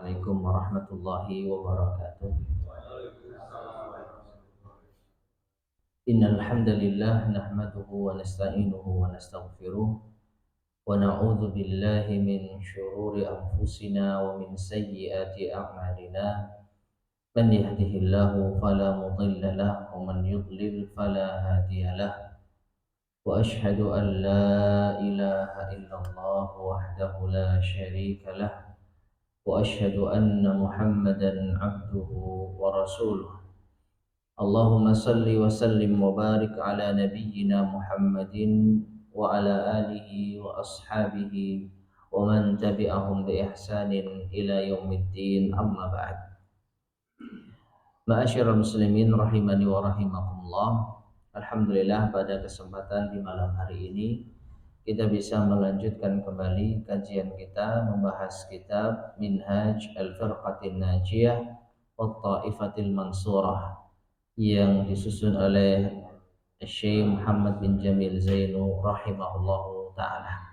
Assalamualaikum warahmatullahi wabarakatuh. Innal hamdalillah nahmaduhu wa nasta'inuhu wa nastaghfiruh wa na'udzu billahi min shururi anfusina wa min sayyiati a'malina. Man yahdihillahu fala mudilla lahu wa man yudlil fala hadiya lahu. Wa ashhadu an la ilaha illallah wahdahu la syarika lahu wa ashhadu anna Muhammadan abduhu wa rasuluh. Allahumma salli wa sallim wa barik ala nabiyyina Muhammadin wa ala alihi wa ashabihi wa man tabi'ahum bi ihsanin ila yaumiddin, amma ba'd. Ma'asyiral muslimin rahimani wa rahimakumullah. Alhamdulillah, pada kesempatan di malam hari ini kita bisa melanjutkan kembali kajian kita membahas kitab Minhaj Al-Firqatin Najiyah wa Ta'ifatil Mansurah yang disusun oleh Syekh Muhammad bin Jamil Zainu rahimahullahu ta'ala.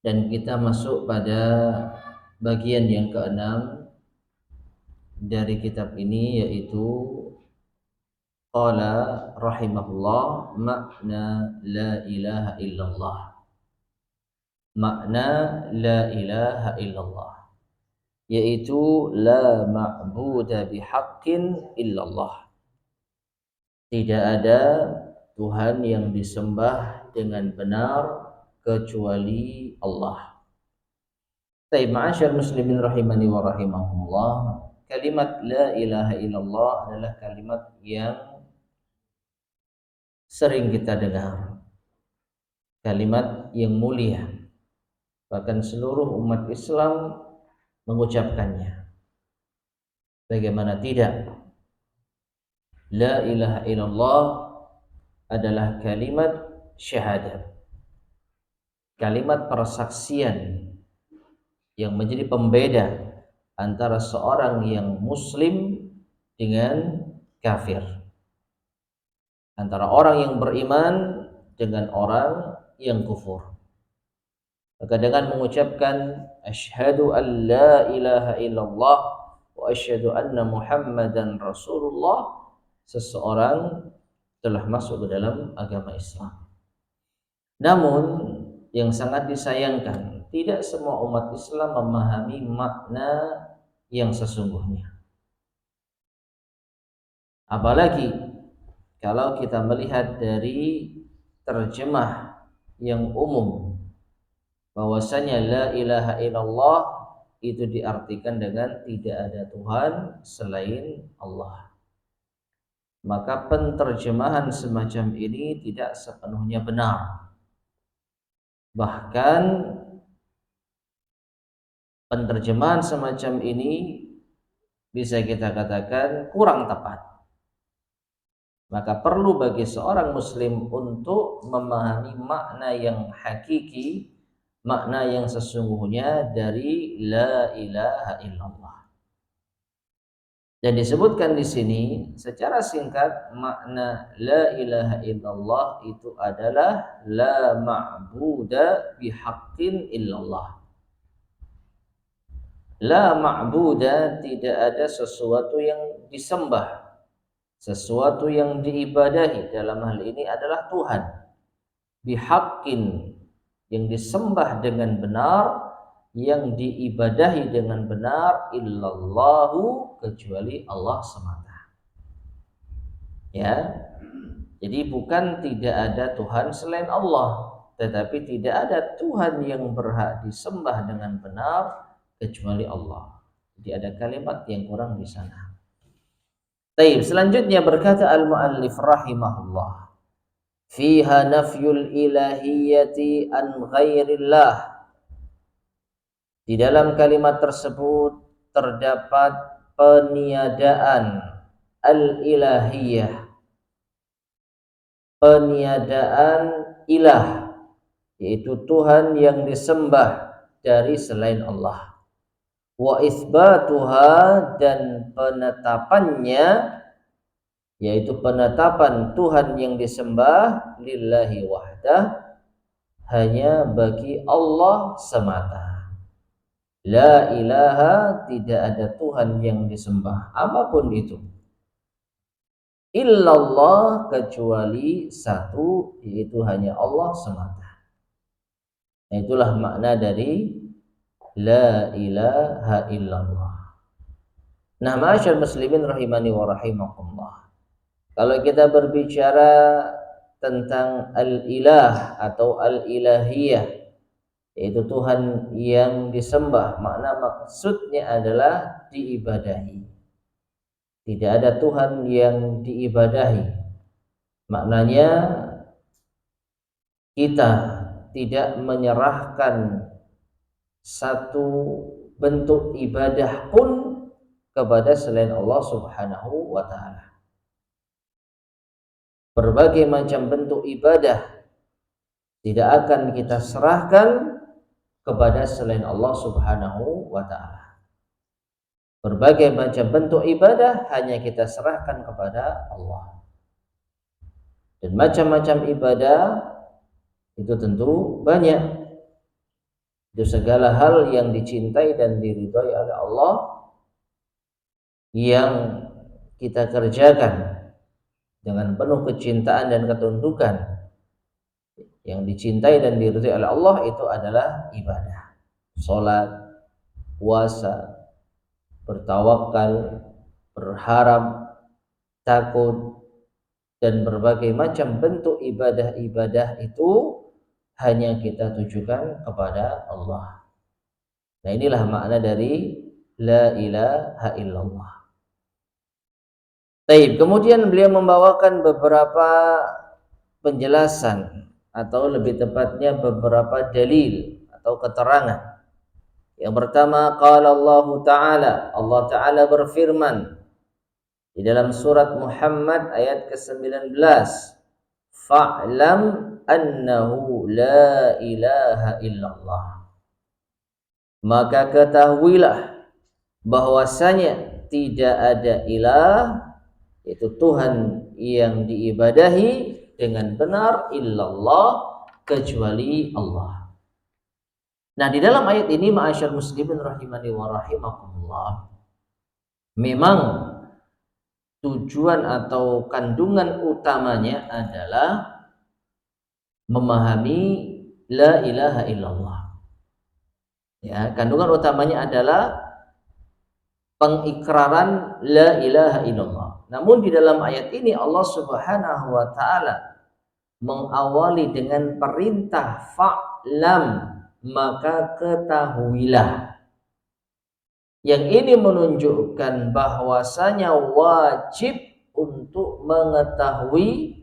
Dan kita masuk pada bagian yang keenam dari kitab ini, yaitu qala rahimahullah makna la ilaha illallah. Makna la ilaha illallah yaitu la ma'buda bihaqqin illallah. Tidak ada Tuhan yang disembah dengan benar kecuali Allah. Baik, ma'asyar muslimin rahimani wa rahimakumullah. Kalimat la ilaha illallah adalah kalimat yang sering kita dengar. Kalimat yang mulia. Bahkan seluruh umat Islam mengucapkannya. Bagaimana tidak? La ilaha illallah adalah kalimat syahadat. Kalimat persaksian yang menjadi pembeda antara seorang yang muslim dengan kafir. Antara orang yang beriman dengan orang yang kufur. Maka dengan mengucapkan asyhadu an la ilaha illallah wa asyhadu anna Muhammadan Rasulullah, seseorang telah masuk ke dalam agama Islam. Namun yang sangat disayangkan, tidak semua umat Islam memahami makna yang sesungguhnya. Apalagi kalau kita melihat dari terjemah yang umum, bahwasanya la ilaha illallah itu diartikan dengan tidak ada Tuhan selain Allah. Maka penterjemahan semacam ini tidak sepenuhnya benar. Bahkan penterjemahan semacam ini bisa kita katakan kurang tepat. Maka perlu bagi seorang muslim untuk memahami makna yang hakiki, makna yang sesungguhnya dari la ilaha illallah. Dan disebutkan di sini secara singkat, makna la ilaha illallah itu adalah la ma'buda bihaqqin illallah. La ma'buda, tidak ada sesuatu yang disembah, sesuatu yang diibadahi, dalam hal ini adalah Tuhan. Bihaqqin, yang disembah dengan benar, yang diibadahi dengan benar, illallahu, kecuali Allah semata. Ya. Jadi bukan tidak ada Tuhan selain Allah, tetapi tidak ada Tuhan yang berhak disembah dengan benar kecuali Allah. Jadi ada kalimat yang kurang di sana. Baik, selanjutnya berkata al-muallif rahimahullah, fiha nafyul ilahiyyati an ghairillah. Di dalam kalimat tersebut terdapat peniadaan al-ilahiyah, peniadaan ilah, yaitu Tuhan yang disembah dari selain Allah. Wa isbatuha, dan penetapannya, yaitu penetapan Tuhan yang disembah lillahi wahdah, hanya bagi Allah semata. La ilaha, tidak ada Tuhan yang disembah apapun itu, illallah, kecuali satu, yaitu hanya Allah semata. Nah, itulah makna dari la ilaha illallah. Nah, ma'asyar muslimin rahimani wa rahimakumullah. Kalau kita berbicara tentang al-ilah atau al-ilahiyah, yaitu Tuhan yang disembah, makna maksudnya adalah diibadahi. Tidak ada Tuhan yang diibadahi. Maknanya kita tidak menyerahkan satu bentuk ibadah pun kepada selain Allah Subhanahu wa ta'ala. Berbagai macam bentuk ibadah tidak akan kita serahkan kepada selain Allah Subhanahu wa ta'ala. Berbagai macam bentuk ibadah hanya kita serahkan kepada Allah. Dan macam-macam ibadah itu tentu banyak. Itu segala hal yang dicintai dan diridhai oleh Allah yang kita kerjakan dengan penuh kecintaan dan ketundukan. Yang dicintai dan diridhai oleh Allah itu adalah ibadah. Salat, puasa, bertawakal, berharap, takut, dan berbagai macam bentuk ibadah-ibadah itu hanya kita tujukan kepada Allah. Nah, inilah makna dari la ilaha illallah. Baik, kemudian beliau membawakan beberapa penjelasan atau lebih tepatnya beberapa dalil atau keterangan. Yang pertama, qala Allah Ta'ala, Allah Ta'ala berfirman di dalam surat Muhammad ayat ke-19, fa'lam annahu la ilaha illallah. Maka ketahuilah bahwasanya tidak ada ilah, yaitu Tuhan yang diibadahi dengan benar, illallah, kecuali Allah. Nah, di dalam ayat ini ma'asyar muslimin rahimani wa rahimakumullah, memang tujuan atau kandungan utamanya adalah memahami la ilaha illallah. Ya, kandungan utamanya adalah pengikraran la ilaha illallah. Namun di dalam ayat ini Allah Subhanahu wa ta'ala mengawali dengan perintah fa'lam, maka ketahuilah. Yang ini menunjukkan bahwasanya wajib untuk mengetahui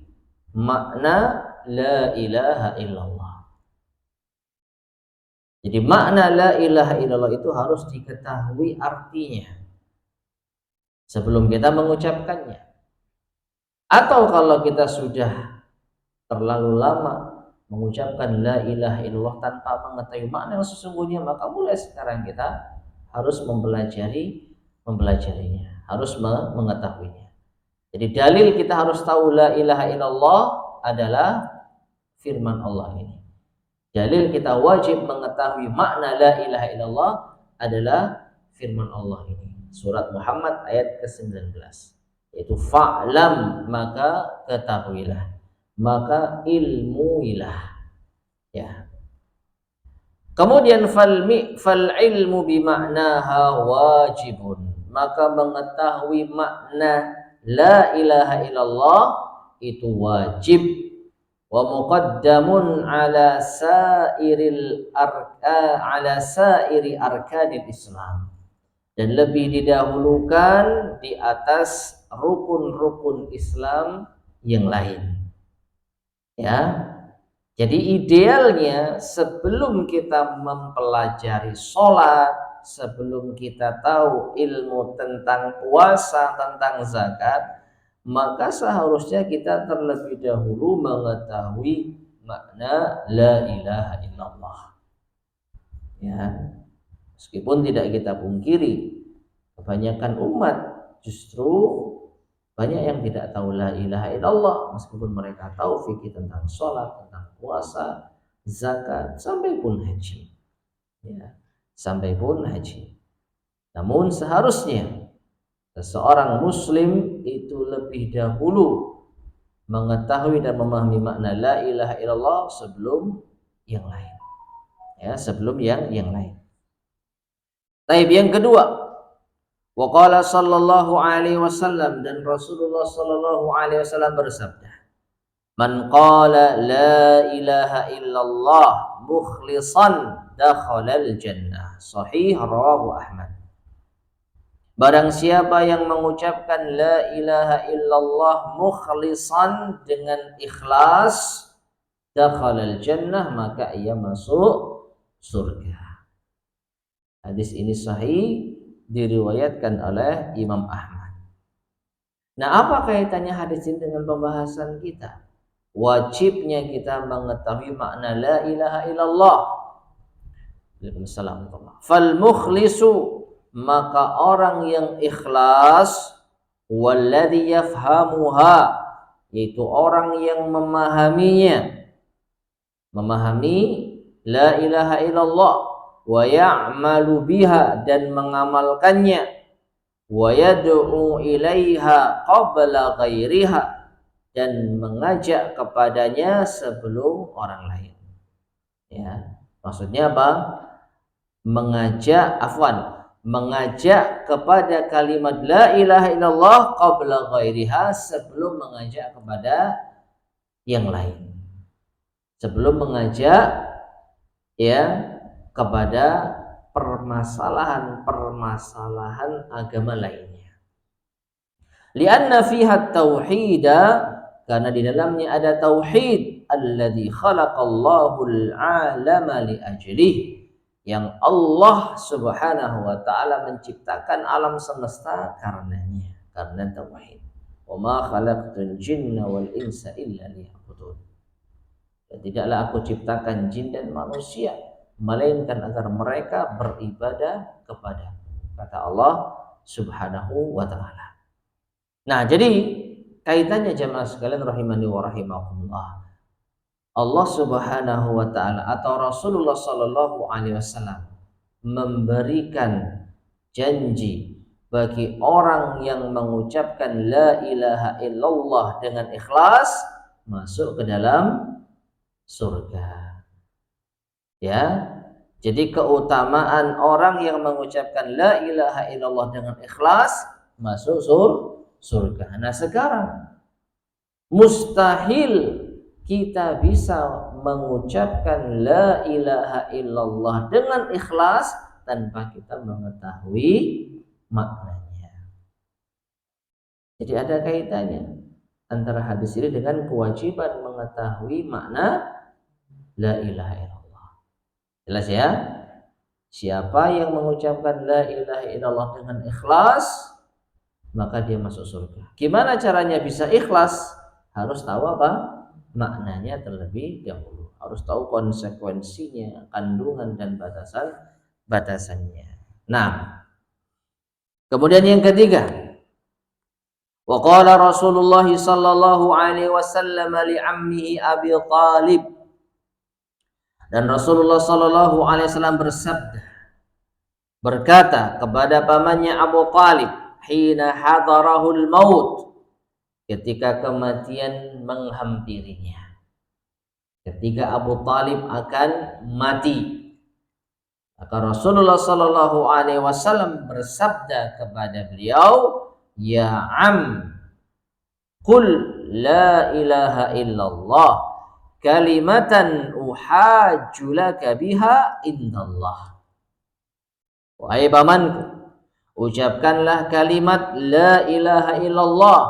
makna la ilaha illallah. Jadi makna la ilaha illallah itu harus diketahui artinya sebelum kita mengucapkannya. Atau kalau kita sudah terlalu lama mengucapkan la ilaha illallah tanpa mengetahui makna yang sesungguhnya, maka mulai sekarang kita harus mempelajarinya, harus mengetahuinya. Jadi dalil kita harus tahu la ilaha illallah adalah firman Allah ini. Dalil kita wajib mengetahui makna la ilaha illallah adalah firman Allah ini. Surat Muhammad ayat ke-19, yaitu fa'lam, maka ketahuilah, maka ilmuilah. Ya. Kemudian fal ilmu bima'naha wajibun, maka mengetahui makna la ilaha illallah itu wajib. Wa muqaddamun ala sairi arkanil Islam, dan lebih didahulukan di atas rukun-rukun Islam yang lain. Ya. Jadi idealnya sebelum kita mempelajari sholat, sebelum kita tahu ilmu tentang puasa, tentang zakat, maka seharusnya kita terlebih dahulu mengetahui makna la ilaha illallah. Ya, meskipun tidak kita pungkiri, kebanyakan umat justru banyak yang tidak tahu la ilaha illallah, meskipun mereka tahu fikih tentang sholat, tentang puasa, zakat, sampai pun haji. Ya. sampai pun haji. Namun seharusnya seseorang muslim itu lebih dahulu mengetahui dan memahami makna la ilaha illallah sebelum yang lain. Ya, sebelum yang lain. Taib yang kedua, wa qala sallallahu alaihi wasallam, dan Rasulullah sallallahu alaihi wasallam bersabda, man qala la ilaha illallah mukhlishan dakhalal jannah. Sahih rawahu Ahmad. Barang siapa yang mengucapkan la ilaha illallah mukhlishan dengan ikhlas, dakhalal jannah, maka ia masuk surga. Hadis ini sahih, diriwayatkan oleh Imam Ahmad. Nah, apa kaitannya hadis ini dengan pembahasan kita? Wajibnya kita mengetahui makna la ilaha illallah. Waalaikumsalam. Fal mukhlisu, maka orang yang ikhlas, walladhi yafhamuha, yaitu orang yang memahaminya, memahami la ilaha illallah, wa ya'malu biha, dan mengamalkannya, wa yad'u ilaiha qabla ghairiha, dan mengajak kepadanya sebelum orang lain. Ya, maksudnya apa? Mengajak kepada kalimat la ilaha illallah qabla ghairiha, sebelum mengajak kepada yang lain. Sebelum mengajak kepada permasalahan agama lainnya. Lianna fiha tauhida, karena di dalamnya ada tauhid, alladzi khalaqallahu al-'alama li ajlihi, yang Allah Subhanahu wa taala menciptakan alam semesta karenanya, karena tauhid. Wa ma khalaqtul jinna wal insa illa liya'budun. Dan tidaklah aku ciptakan jin dan manusia melainkan agar mereka beribadah kepada, kata Allah Subhanahu wa ta'ala. Nah, jadi kaitannya jamaah sekalian rahimani wa rahimakumullah, Allah Subhanahu wa ta'ala atau Rasulullah sallallahu alaihi wasallam memberikan janji bagi orang yang mengucapkan la ilaha illallah dengan ikhlas masuk ke dalam surga. Ya, jadi keutamaan orang yang mengucapkan la ilaha illallah dengan ikhlas masuk surga. Nah, sekarang mustahil kita bisa mengucapkan la ilaha illallah dengan ikhlas tanpa kita mengetahui maknanya. Jadi ada kaitannya antara hadis ini dengan kewajiban mengetahui makna la ilaha illallah. Jelas ya? Siapa yang mengucapkan la ilaha illallah dengan ikhlas, maka dia masuk surga. Gimana caranya bisa ikhlas? Harus tahu apa? Maknanya terlebih dahulu. Harus tahu konsekuensinya, kandungan dan batasannya. Nah, kemudian yang ketiga, wa qala Rasulullah sallallahu alaihi wasallam li ammihi Abi Thalib, dan Rasulullah sallallahu alaihi wasallam berkata kepada pamannya Abu Thalib, hina hadarahul maut, ketika kematian menghampirinya, ketika Abu Thalib akan mati, maka Rasulullah sallallahu alaihi wasallam bersabda kepada beliau, ya am, qul la ilaha illallah kalimatan uhajjulaka biha indallah. Wahai pamanku, ucapkanlah kalimat la ilaha illallah,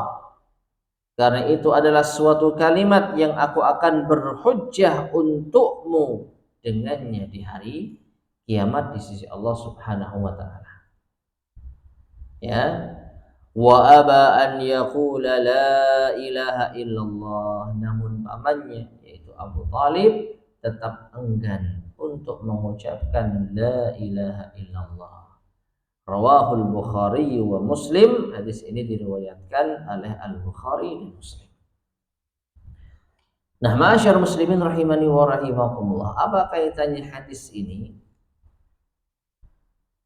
karena itu adalah suatu kalimat yang aku akan berhujjah untukmu dengannya di hari kiamat di sisi Allah Subhanahu wa taala. Ya. Wa aba an yaqula la ilaha illallah, namun pamannya yaitu Abu Thalib tetap enggan untuk mengucapkan la ilaha illallah. Rawahul Bukhari wa Muslim, hadis ini diriwayatkan oleh Al-Bukhari dan Muslim. Nah, ma'asyar muslimin rahimani wa rahimakumullah, apa kaitannya hadis ini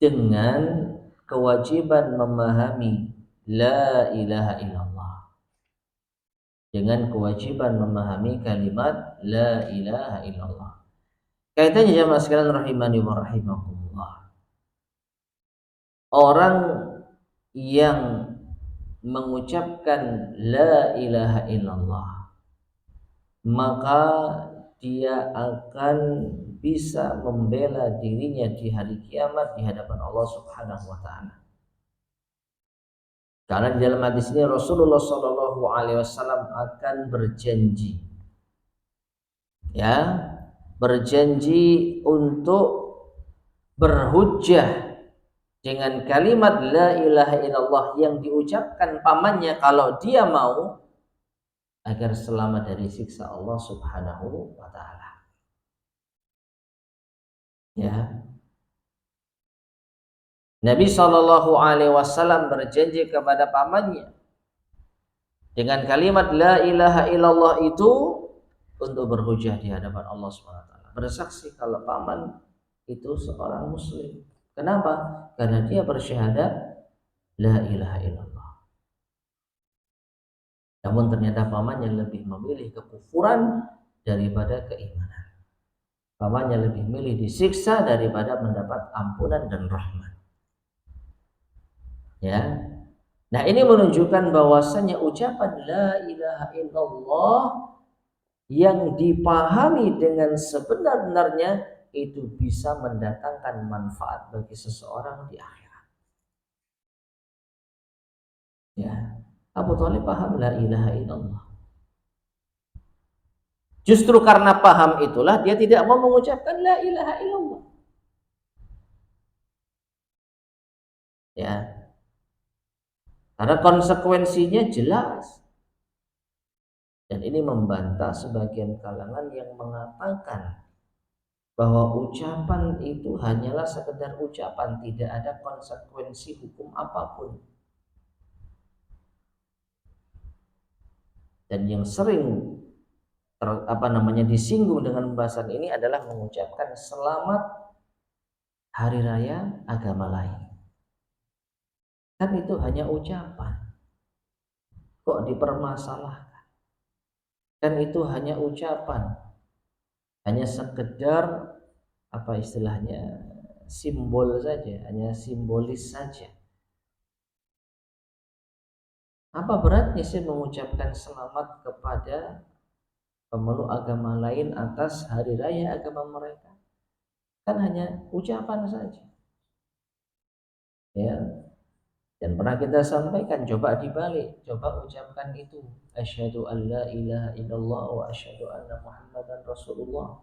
dengan kewajiban memahami la ilaha illallah, dengan kewajiban memahami kalimat la ilaha illallah. Kaitannya jamaah sekalian rahimani wa rahimakumullah. Orang yang mengucapkan la ilaha illallah, maka dia akan bisa membela dirinya di hari kiamat di hadapan Allah Subhanahu wa taala. Karena di dalam hadis ini Rasulullah Shallallahu alaihi wasallam akan berjanji, ya, berjanji untuk berhujjah dengan kalimat la ilaha illallah yang diucapkan pamannya kalau dia mau, agar selamat dari siksa Allah Subhanahu wa taala. Ya. Nabi Shallallahu alaihi wasallam berjanji kepada pamannya dengan kalimat la ilaha illallah itu untuk berhujjah di hadapan Allah Subhanahu wa taala. Bersaksi kalau paman itu seorang muslim. Kenapa? Karena dia bersyahadat la ilaha illallah. Namun ternyata pamannya lebih memilih kekufuran daripada keimanan. Pamannya lebih memilih disiksa daripada mendapat ampunan dan rahmat. Ya. Nah, ini menunjukkan bahwasanya ucapan la ilaha illallah yang dipahami dengan sebenar-benarnya itu bisa mendatangkan manfaat bagi seseorang di akhirat. Ya. Abu Thalib paham la ilaha illallah. Justru karena paham itulah dia tidak mau mengucapkan la ilaha illallah. Ya. Karena konsekuensinya jelas. Dan ini membantah sebagian kalangan yang mengatakan bahwa ucapan itu hanyalah sekedar ucapan, tidak ada konsekuensi hukum apapun. Dan yang sering disinggung dengan pembahasan ini adalah mengucapkan selamat hari raya agama lain. Kan itu hanya ucapan. Kok dipermasalahkan? Kan itu hanya ucapan. Hanya sekedar simbol saja, hanya simbolis saja. Apa beratnya sih mengucapkan selamat kepada pemeluk agama lain atas hari raya agama mereka? Kan hanya ucapan saja. Ya. Dan pernah kita sampaikan, coba dibalik, coba ucapkan itu, asyhadu an la ilaha illallah wa asyhadu anna muhammadan rasulullah.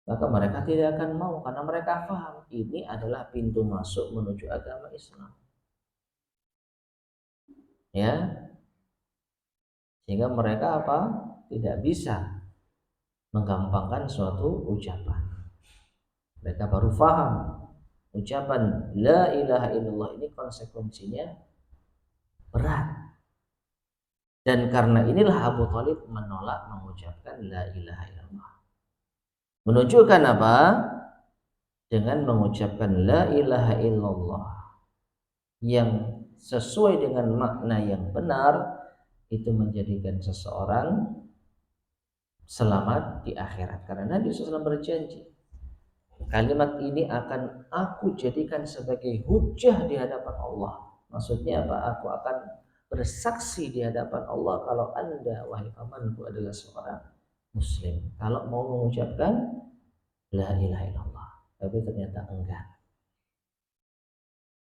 Maka mereka tidak akan mau karena mereka paham ini adalah pintu masuk menuju agama Islam. Ya. Sehingga mereka tidak bisa menggampangkan suatu ucapan. Mereka baru paham ucapan la ilaha illallah ini konsekuensinya berat. Dan karena inilah Abu Thalib menolak mengucapkan la ilaha illallah. Menunjukkan apa? Dengan mengucapkan la ilaha illallah yang sesuai dengan makna yang benar, itu menjadikan seseorang selamat di akhirat. Karena Nabi SAW berjanji, kalimat ini akan aku jadikan sebagai hujjah di hadapan Allah. Maksudnya apa? Aku akan bersaksi di hadapan Allah kalau Anda, wahai pamanku, adalah seorang muslim. Kalau mau mengucapkan la ilaha illallah, tapi ternyata enggak.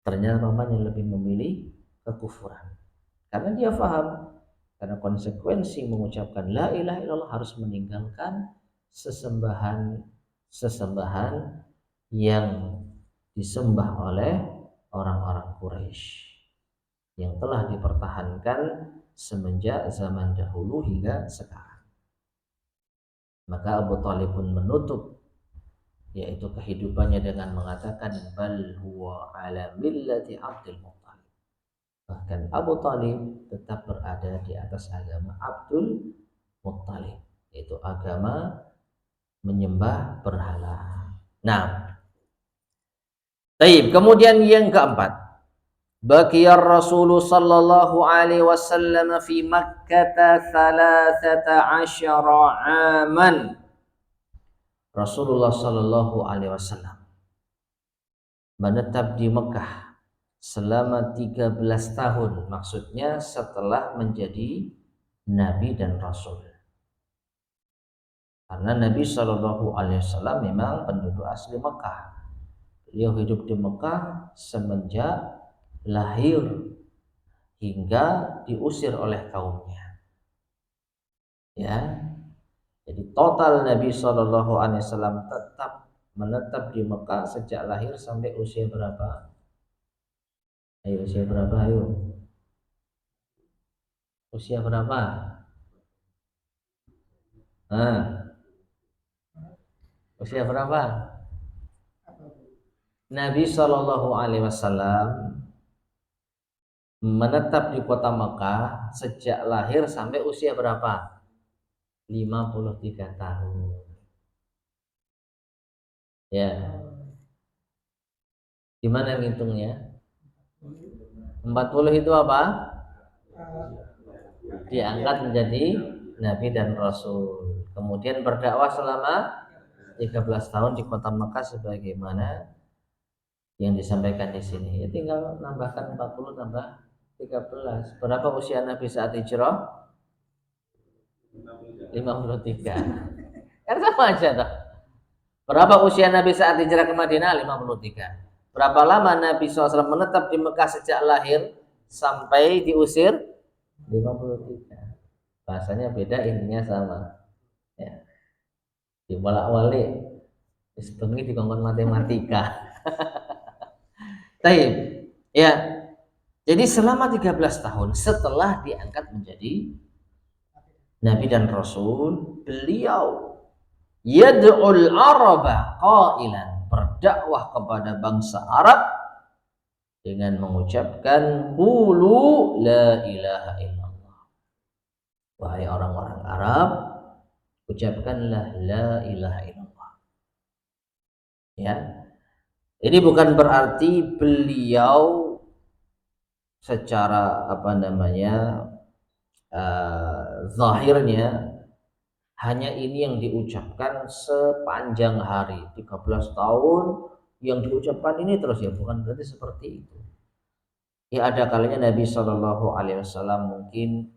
Ternyata pamannya lebih memilih kekufuran. Karena dia paham, karena konsekuensi mengucapkan la ilaha illallah harus meninggalkan sesembahan yang disembah oleh orang-orang Quraisy yang telah dipertahankan semenjak zaman dahulu hingga sekarang. Maka Abu Thalib pun menutup yaitu kehidupannya dengan mengatakan bal huwa ala millati Abdul Muttalib. Bahkan Abu Thalib tetap berada di atas agama Abdul Muttalib, yaitu agama menyembah berhala. Nah, Baik, kemudian yang keempat, baqiyar Rasul sallallahu alaihi wasallam fi Makkah 13 aman. Rasulullah sallallahu alaihi wasallam menetap di Mekah selama 13 tahun, maksudnya setelah menjadi nabi dan rasul. Karena Nabi Shallallahu alaihi wasallam memang penduduk asli Mekah. Beliau hidup di Mekah semenjak lahir hingga diusir oleh kaumnya. Ya. Jadi total Nabi Shallallahu alaihi wasallam tetap menetap di Mekah sejak lahir sampai usia berapa? Ayo usia berapa? Ayo. Usia berapa? Nah, usia berapa? Nabi Shallallahu alaihi wasallam menetap di kota Mekah sejak lahir sampai usia berapa? 53 tahun. Ya. Gimana ngitungnya? 40 itu apa? Diangkat menjadi nabi dan rasul. Kemudian berdakwah selama 13 tahun di kota Mekah sebagaimana yang disampaikan di sini. Ya tinggal nambahkan 40 tambah 13. Berapa usia Nabi saat hijrah? 53. Kan sama aja toh. Berapa usia Nabi saat hijrah ke Madinah? 53. Berapa lama Nabi SAW menetap di Mekah sejak lahir sampai diusir? 53. Bahasanya beda, intinya sama. Ya. Dibolak-balik. Sebenarnya di kongkon matematika. Taib. Ya. Jadi selama 13 tahun setelah diangkat menjadi Nabi dan Rasul, beliau yad'ul araba qailan, berdakwah kepada bangsa Arab dengan mengucapkan qulu la ilaha illallah. Wahai orang-orang Arab, ucapkanlah la ilaha illallah. Ya. Ini bukan berarti beliau secara zahirnya hanya ini yang diucapkan sepanjang hari, 13 tahun yang diucapkan ini terus, ya bukan berarti seperti itu. Ya ada kalanya Nabi Shallallahu alaihi wasallam mungkin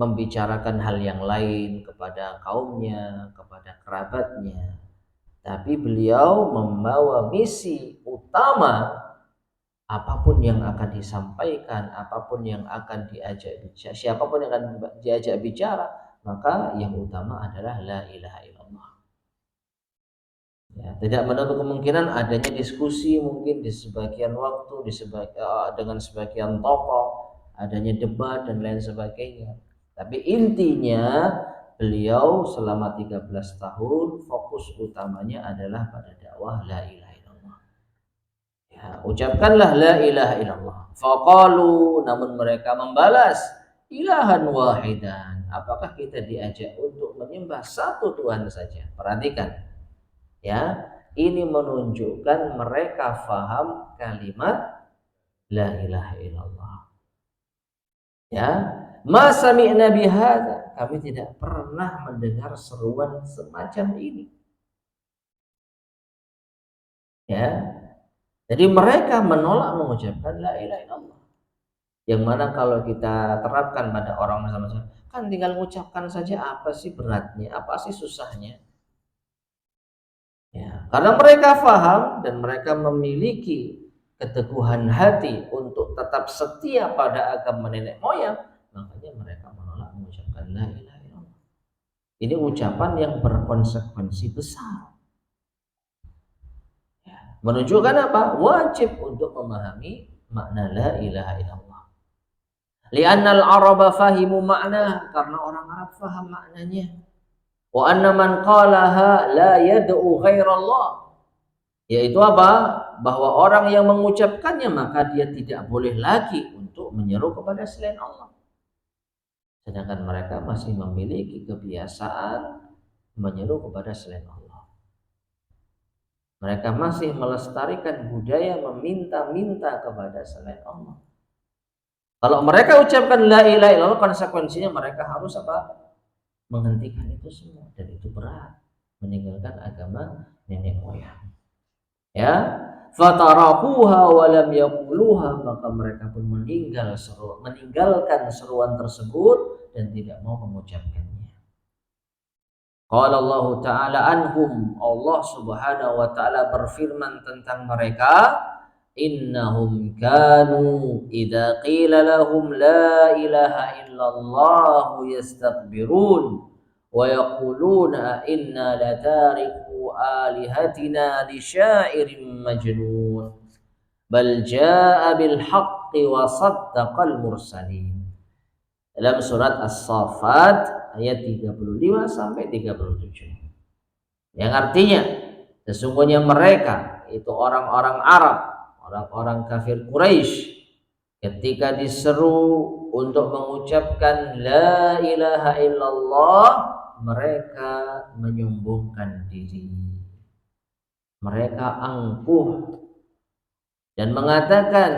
membicarakan hal yang lain kepada kaumnya, kepada kerabatnya. Tapi beliau membawa misi utama, apapun yang akan disampaikan, apapun yang akan diajak bicara, siapapun yang akan diajak bicara, maka yang utama adalah la ilaha illallah. Ya, tidak menutup kemungkinan adanya diskusi mungkin di sebagian waktu, dengan sebagian tokoh, adanya debat dan lain sebagainya. Tapi intinya beliau selama 13 tahun fokus utamanya adalah pada dakwah la ilaha illallah. Ya, ucapkanlah la ilaha illallah. Faqalu, namun mereka membalas, ilahan wahidan. Apakah kita diajak untuk menyembah satu Tuhan saja? Perhatikan. Ya, ini menunjukkan mereka faham kalimat la ilaha illallah. Ya, ma sami'na bihadza, kami tidak pernah mendengar seruan semacam ini. Ya. Jadi mereka menolak mengucapkan la ilaha illallah. Yang mana kalau kita terapkan pada orang sama-sama, kan tinggal mengucapkan saja, apa sih beratnya, apa sih susahnya? Ya, karena mereka faham dan mereka memiliki keteguhan hati untuk tetap setia pada agama nenek moyang, makanya mereka menolak mengucapkan la ilaha illallah. Ini ucapan yang berkonsekuensi besar. Ya, menunjukkan apa? Wajib untuk memahami makna la ilaha illallah. Li'annal araba fahimu makna, karena orang Arab faham maknanya. Wa anna man qalaha la yad'u ghairallah, yaitu apa? Bahwa orang yang mengucapkannya maka dia tidak boleh lagi untuk menyeru kepada selain Allah. Sedangkan mereka masih memiliki kebiasaan menyeru kepada selain Allah. Mereka masih melestarikan budaya meminta-minta kepada selain Allah. Kalau mereka ucapkan la ilaha illallah, konsekuensinya mereka harus apa? Menghentikan itu semua, dan itu berat, meninggalkan agama nenek moyang. Ya, fatarakuha wa lam yaquluha, maka mereka pun meninggalkan seruan tersebut dan tidak mau mengucapkannya. Qala Allah Ta'ala anhum, Allah Subhanahu wa taala berfirman tentang mereka, innahum kanu idza qila lahum la ilaha illallah yastakbirun wa yaquluna inna latariku alihatina li syairin majnun bal jaa bil haqqi wa saddaqal mursalin. Dalam surat As-Saffat ayat 35 sampai 37. Yang artinya sesungguhnya mereka itu orang-orang Arab, orang-orang kafir Quraisy, ketika diseru untuk mengucapkan la ilaha illallah, mereka menyombongkan diri. Mereka angkuh dan mengatakan,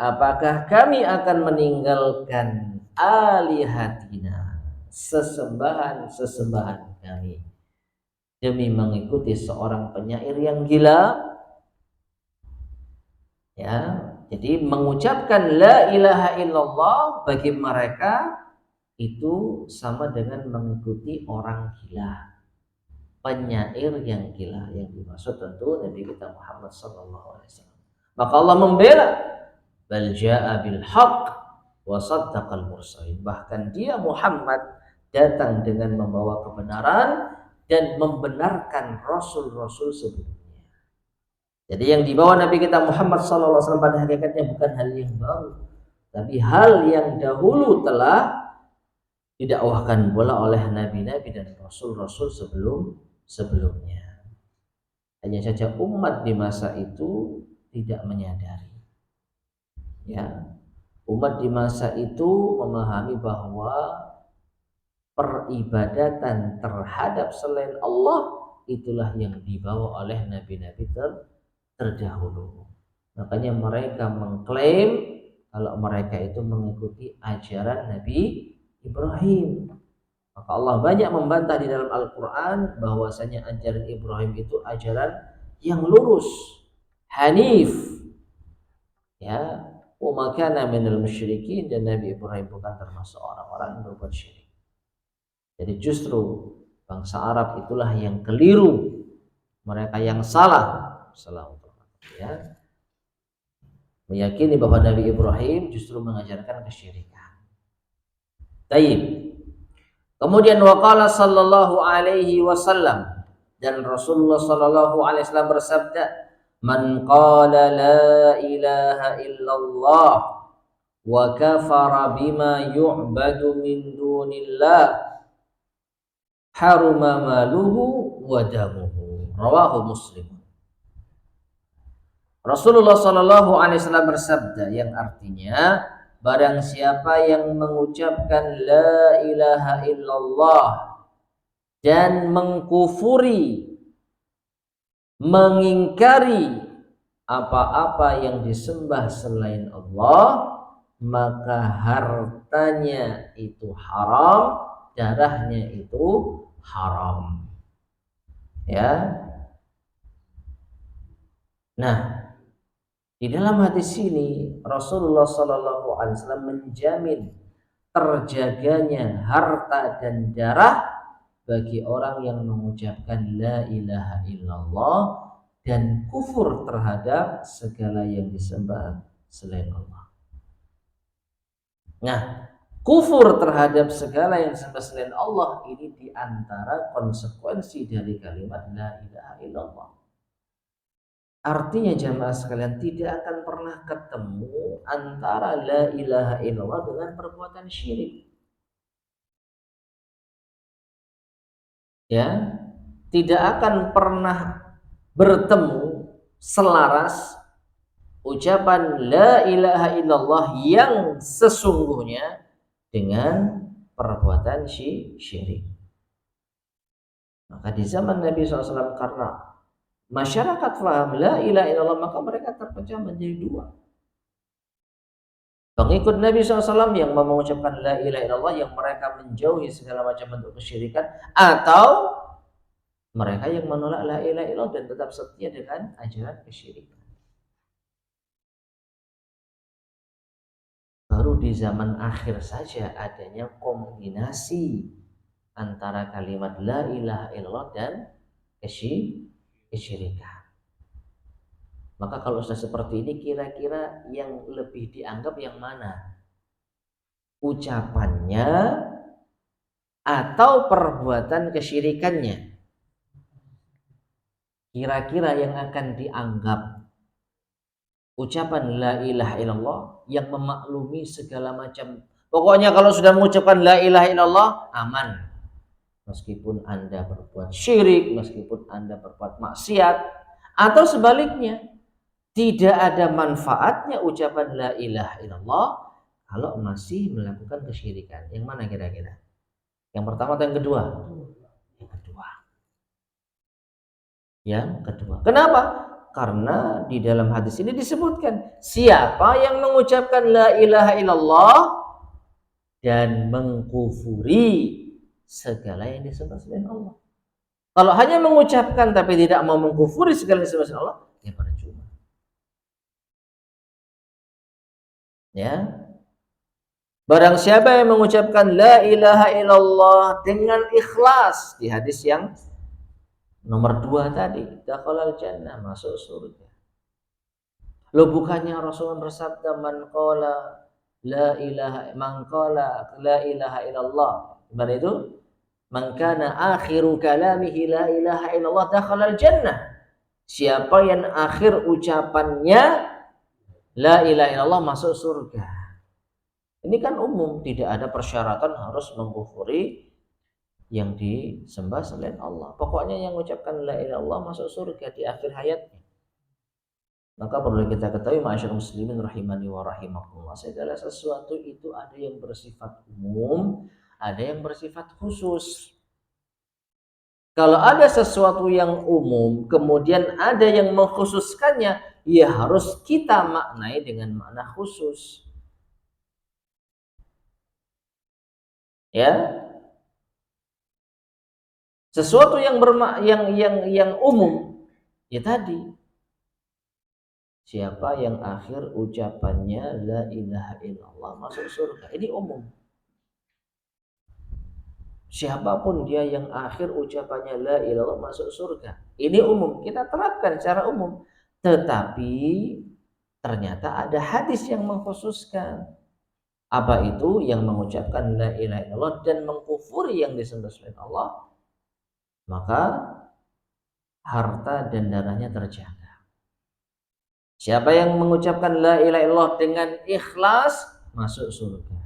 apakah kami akan meninggalkan alihatina, sesembahan-sesembahan kami, demi mengikuti seorang penyair yang gila? Ya, jadi mengucapkan la ilaha illallah bagi mereka itu sama dengan mengikuti orang gila, penyair yang gila. Yang dimaksud tentu Nabi kita Muhammad sallallahu alaihi wasallam. Maka Allah membela, bal jaa bil haqq wa saddaqal mursalin. Bahkan dia Muhammad datang dengan membawa kebenaran dan membenarkan rasul-rasul sebelumnya. Jadi yang dibawa Nabi kita Muhammad SAW pada hakikatnya bukan hal yang baru, tapi hal yang dahulu telah didakwahkan pula oleh nabi-nabi dan rasul-rasul sebelumnya. Hanya saja umat di masa itu tidak menyadari. Ya, umat di masa itu memahami bahwa peribadatan terhadap selain Allah itulah yang dibawa oleh nabi-nabi terdahulu. Makanya mereka mengklaim kalau mereka itu mengikuti ajaran Nabi Ibrahim. Maka Allah banyak membantah di dalam Al-Quran bahwasanya ajaran Ibrahim itu ajaran yang lurus, hanif. Ya, wa ma kana minal musyrikin, dan Nabi Ibrahim bukan termasuk orang-orang yang berbuat syirik. Jadi justru bangsa Arab itulah yang keliru, mereka yang salah ya, meyakini bahwa Nabi Ibrahim justru mengajarkan kesyirikan. Taib. Kemudian waqala sallallahu alaihi wasallam, dan Rasulullah sallallahu alaihi wasallam bersabda, man qala la ilaha illallah wa kafara bima yu'badu min dunillah haruma maluhu wa damuhu, rawahu Muslim. Rasulullah Shallallahu Alaihi Wasallam bersabda, yang artinya barang siapa yang mengucapkan la ilaha illallah dan mengkufuri, mengingkari apa-apa yang disembah selain Allah, maka hartanya itu haram, darahnya itu haram. Ya. Nah, di dalam hadis ini Rasulullah Shallallahu Alaihi Wasallam menjamin terjaganya harta dan darah bagi orang yang mengucapkan la ilaha illallah dan kufur terhadap segala yang disembah selain Allah. Nah, kufur terhadap segala yang disembah selain Allah ini diantara konsekuensi dari kalimat la ilaha illallah. Artinya jamaah sekalian, tidak akan pernah ketemu antara la ilaha illallah dengan perbuatan syirik. Ya, tidak akan pernah bertemu selaras ucapan la ilaha illallah yang sesungguhnya dengan perbuatan syirik. Maka di zaman Nabi SAW, karena masyarakat faham la ilaha illallah, maka mereka terpecah menjadi dua. Pengikut Nabi SAW yang mengucapkan la ilaha illallah, yang mereka menjauhi segala macam bentuk kesyirikan, atau mereka yang menolak la ilaha illallah dan tetap setia dengan ajaran kesyirikan. Baru di zaman akhir saja adanya kombinasi antara kalimat la ilaha illallah dan kesyirikan. Maka kalau sudah seperti ini, kira-kira yang lebih dianggap yang mana? Ucapannya atau perbuatan kesyirikannya? Kira-kira yang akan dianggap ucapan la ilaha illallah yang memaklumi segala macam. Pokoknya kalau sudah mengucapkan la ilaha illallah, aman. Meskipun Anda berbuat syirik, meskipun Anda berbuat maksiat, atau sebaliknya, tidak ada manfaatnya ucapan la ilaha illallah kalau masih melakukan kesyirikan. Yang mana kira-kira? Yang pertama atau yang kedua? Yang kedua. Yang kedua. Kenapa? Karena di dalam hadis ini disebutkan, siapa yang mengucapkan la ilaha illallah dan mengkufuri segala yang disembah selain Allah. Kalau hanya mengucapkan tapi tidak mau mengkufuri segala yang disembah selain Allah, ya percuma. Ya. Barang siapa yang mengucapkan la ilaha illallah dengan ikhlas, di hadis yang nomor 2 tadi, dakhalal jannah, masuk surga. Loh, bukannya Rasulullah bersabda man qala la ilaha illallah. Gimana itu? Man kana akhiru kalamihi la ilaha illallah dakhalal jannah. Siapa yang akhir ucapannya la ilaha illallah masuk surga. Ini kan umum, tidak ada persyaratan harus mengkufuri yang disembah selain Allah. Pokoknya yang mengucapkan la ilaha illallah masuk surga di akhir hayatnya. Maka perlu kita ketahui ma'asyiral muslimin rahimani wa rahimakumullah, segala sesuatu itu ada yang bersifat umum, ada yang bersifat khusus. Kalau ada sesuatu yang umum, kemudian ada yang mengkhususkannya, ya harus kita maknai dengan makna khusus. Ya, sesuatu yang umum, ya tadi, siapa yang akhir ucapannya la ilaha illallah masuk surga, ini umum. Siapapun dia yang akhir ucapannya la ilaha illallah masuk surga, ini umum, kita terapkan secara umum. Tetapi ternyata ada hadis yang mengkhususkan. Apa itu? Yang mengucapkan la ilaha illallah dan mengkufuri yang disembah selain Allah, maka harta dan darahnya terjaga. Siapa yang mengucapkan la ilaha illallah dengan ikhlas masuk surga.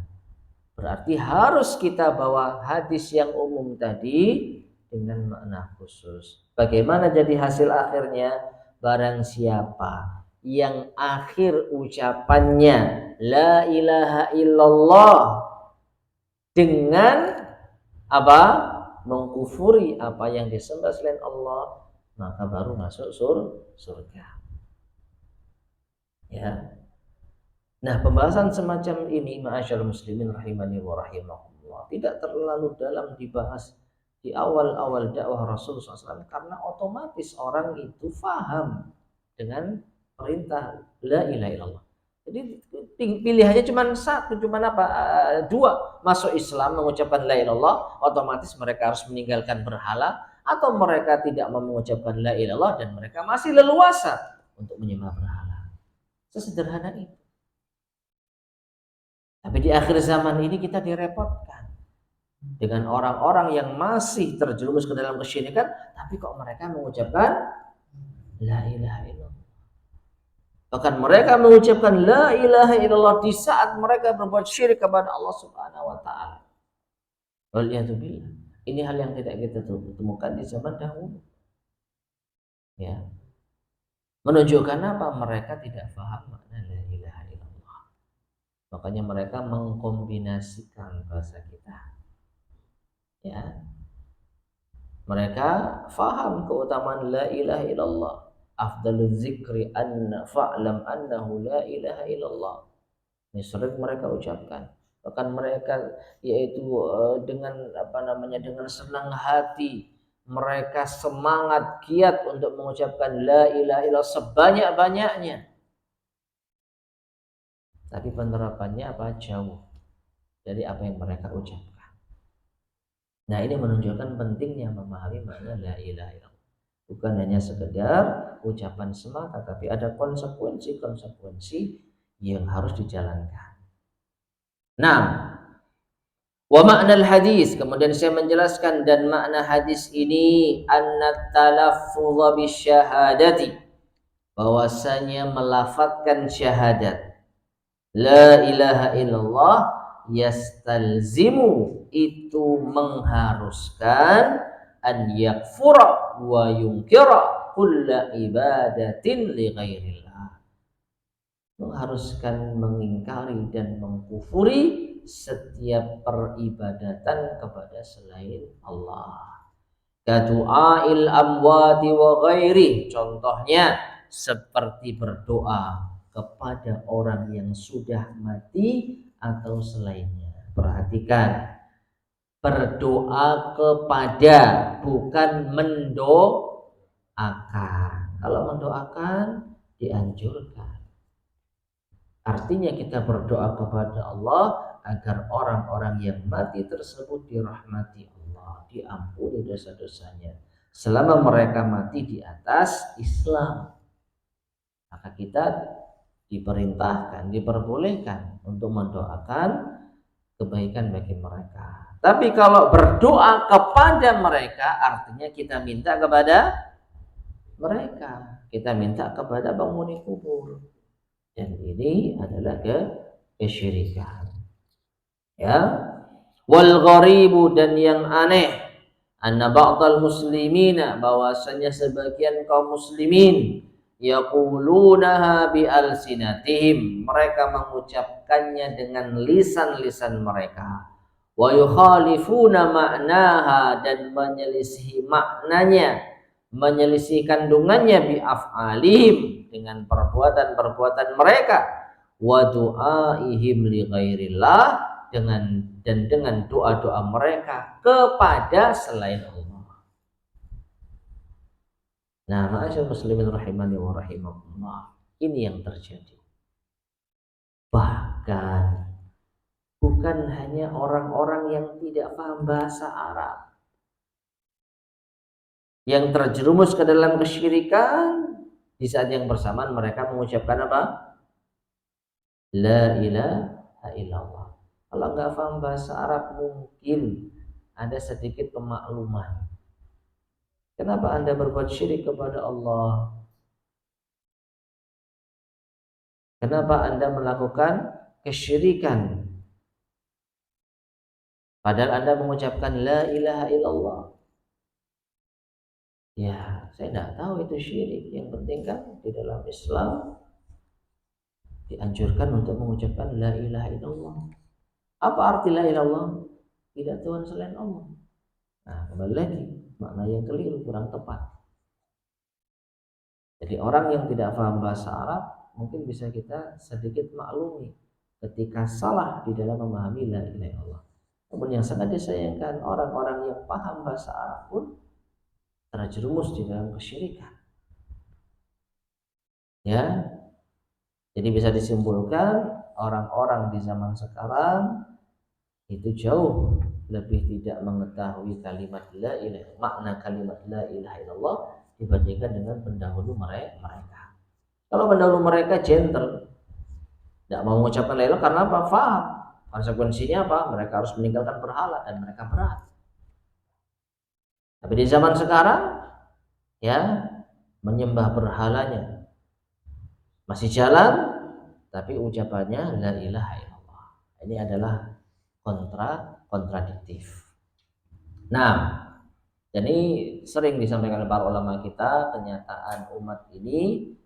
Berarti harus kita bawa hadis yang umum tadi dengan makna khusus. Bagaimana jadi hasil akhirnya? Barang siapa yang akhir ucapannya la ilaha illallah dengan apa? Mengkufuri apa yang disembah selain Allah, maka baru masuk surga. Ya. Nah, pembahasan semacam ini ma'asyiral muslimin rahimani wa rahimakumullah tidak terlalu dalam dibahas di awal-awal dakwah Rasulullah SAW, karena otomatis orang itu faham dengan perintah la ilaha illallah. Jadi pilihannya cuma satu, dua, masuk Islam mengucapkan la ilaha illallah, otomatis mereka harus meninggalkan berhala, atau mereka tidak mau mengucapkan la ilaha illallah dan mereka masih leluasa untuk menyembah berhala. Sesederhana itu. Tapi di akhir zaman ini kita direpotkan dengan orang-orang yang masih terjerumus ke dalam kesyirikan, tapi kok mereka mengucapkan la ilaha illallah. Bahkan mereka mengucapkan la ilaha illallah di saat mereka berbuat syirik kepada Allah Subhanahu wa taala. Waliyadzubillah. Ini hal yang tidak kita temukan di zaman dahulu. Ya. Menunjukkan apa? Mereka tidak paham makna la ilaha illallah. Makanya mereka mengkombinasikan bahasa kita. Ya. Mereka faham keutamaan la ilaha illallah. Afdalul zikri anna fa'lam annahu la ilaha illallah. Ini sering mereka ucapkan. Bahkan mereka yaitu dengan dengan senang hati mereka semangat giat untuk mengucapkan la ilaha illallah sebanyak-banyaknya. Tapi penerapannya apa? Jauh dari apa yang mereka ucapkan. Nah, ini menunjukkan pentingnya memahami makna la ilaha illallah. Bukan hanya sekedar ucapan semata, tapi ada konsekuensi-konsekuensi yang harus dijalankan. Nah, wa makna hadis, kemudian saya menjelaskan dan makna hadis ini anna talaffuz bisyahadati, bahwasanya melafadzkan syahadat la ilaha illallah yastalzimu, itu mengharuskan an yakfura wa yunkira kulla ibadatin li ghairillah, mengharuskan mengingkari dan mengkufuri setiap peribadatan kepada selain Allah. Kadu'ail amwati wa ghairi, contohnya seperti berdoa kepada orang yang sudah mati atau selainnya. Perhatikan, berdoa kepada, bukan mendoakan. Kalau mendoakan dianjurkan. Artinya kita berdoa kepada Allah agar orang-orang yang mati tersebut dirahmati Allah, diampuni dosa-dosanya selama mereka mati di atas Islam. Maka kita diperintahkan, diperbolehkan untuk mendoakan kebaikan bagi mereka. Tapi kalau berdoa kepada mereka, artinya kita minta kepada mereka, kita minta kepada penghuni kubur. Dan ini adalah kesyirikan. Ya. Wal gharibu, dan yang aneh, anna ba'dal muslimina, bahwasanya sebagian kaum muslimin yaqulunaha bi alsinatihim, mereka mengucapkannya dengan lisan-lisan mereka, wa yukhalifuna ma'naha, dan menyelisihi maknanya, menyelisih kandungannya bi af'alihim, dengan perbuatan-perbuatan mereka, wa du'aihim li ghairillah, dengan doa-doa mereka kepada selain Allah. Nah, ma'asyar muslimin rahimani wa rahimakumullah, ini yang terjadi. Bahkan bukan hanya orang-orang yang tidak paham bahasa Arab yang terjerumus ke dalam kesyirikan, di saat yang bersamaan mereka mengucapkan apa? La ilaha illallah. Kalau nggak paham bahasa Arab mungkin ada sedikit pemakluman. Kenapa Anda berbuat syirik kepada Allah? Kenapa Anda melakukan kesyirikan? Padahal Anda mengucapkan la ilaha illallah. Ya, saya tidak tahu itu syirik. Yang penting kan di dalam Islam dianjurkan untuk mengucapkan la ilaha illallah. Apa arti la ilaha illallah? Tidak Tuhan selain Allah. Nah, kembali lagi, makna yang keliru, kurang tepat. Jadi orang yang tidak paham bahasa Arab mungkin bisa kita sedikit maklumi ketika salah di dalam memahami la ilaha illallah. Namun yang sangat disayangkan, orang-orang yang paham bahasa Arab pun terjerumus di dalam kesyirikan. Ya, jadi bisa disimpulkan orang-orang di zaman sekarang itu jauh lebih tidak mengetahui kalimat la ilaha, makna kalimat la ilaha illallah dibandingkan dengan pendahulu mereka. Kalau pendahulu mereka gentle, tidak mau mengucapkan la ilaha karena apa? Faham konsekuensinya apa? Mereka harus meninggalkan berhala dan mereka berat. Tapi di zaman sekarang, ya, menyembah berhalanya masih jalan, tapi ucapannya la ilaha illallah. Ini adalah kontradiktif. Nah, jadi sering disampaikan oleh para ulama kita, kenyataan umat ini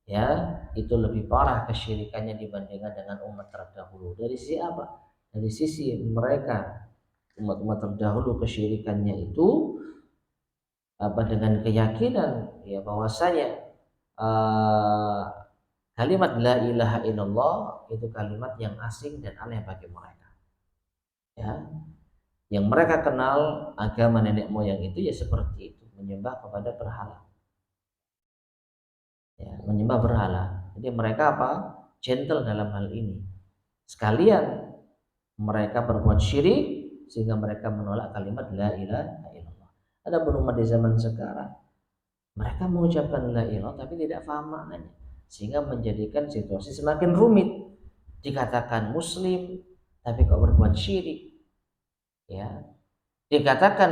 ya itu lebih parah kesyirikannya dibandingkan dengan umat terdahulu. Dari sisi apa? Dari sisi mereka umat-umat terdahulu kesyirikannya itu dengan keyakinan ya bahwasanya kalimat la ilaha illallah itu kalimat yang asing dan aneh bagi mereka. Ya, yang mereka kenal agama nenek moyang itu ya seperti itu, menyembah kepada berhala. Ya, menyembah berhala. Jadi mereka apa? Gentle dalam hal ini. Sekalian mereka berbuat syirik sehingga mereka menolak kalimat la ilaha illallah. Ada umat di zaman sekarang mereka mengucapkan la ilaha tapi tidak paham maknanya sehingga menjadikan situasi semakin rumit. Dikatakan muslim tapi kok berbuat syirik. Ya. Dikatakan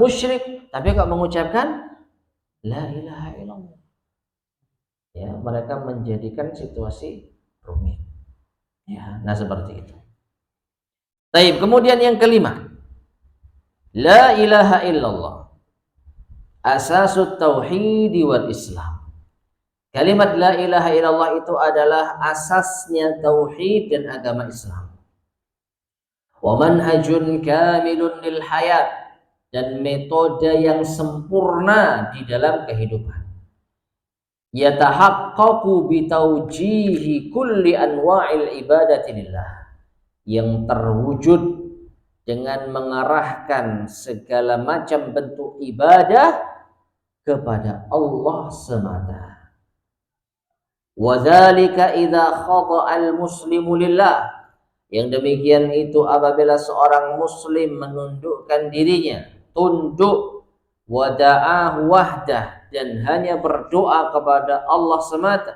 musyrik tapi kok mengucapkan la ilaha illallah. Ya, mereka menjadikan situasi rumit. Ya, nah seperti itu. Baik, kemudian yang kelima. La ilaha illallah. Asasut tauhid wal Islam. Kalimat la ilaha illallah itu adalah asasnya tauhid dan agama Islam. Wa manhajun kamilun lil hayat, dan metode yang sempurna di dalam kehidupan. Yatahaqqaqu bi taujihi kulli anwa'il ibadati lillah, yang terwujud dengan mengarahkan segala macam bentuk ibadah kepada Allah semata. Wa dzalika idza khada'al muslimu lillah, yang demikian itu apabila seorang muslim menundukkan dirinya, tunduk, wada'ah wahdah, dan hanya berdoa kepada Allah semata,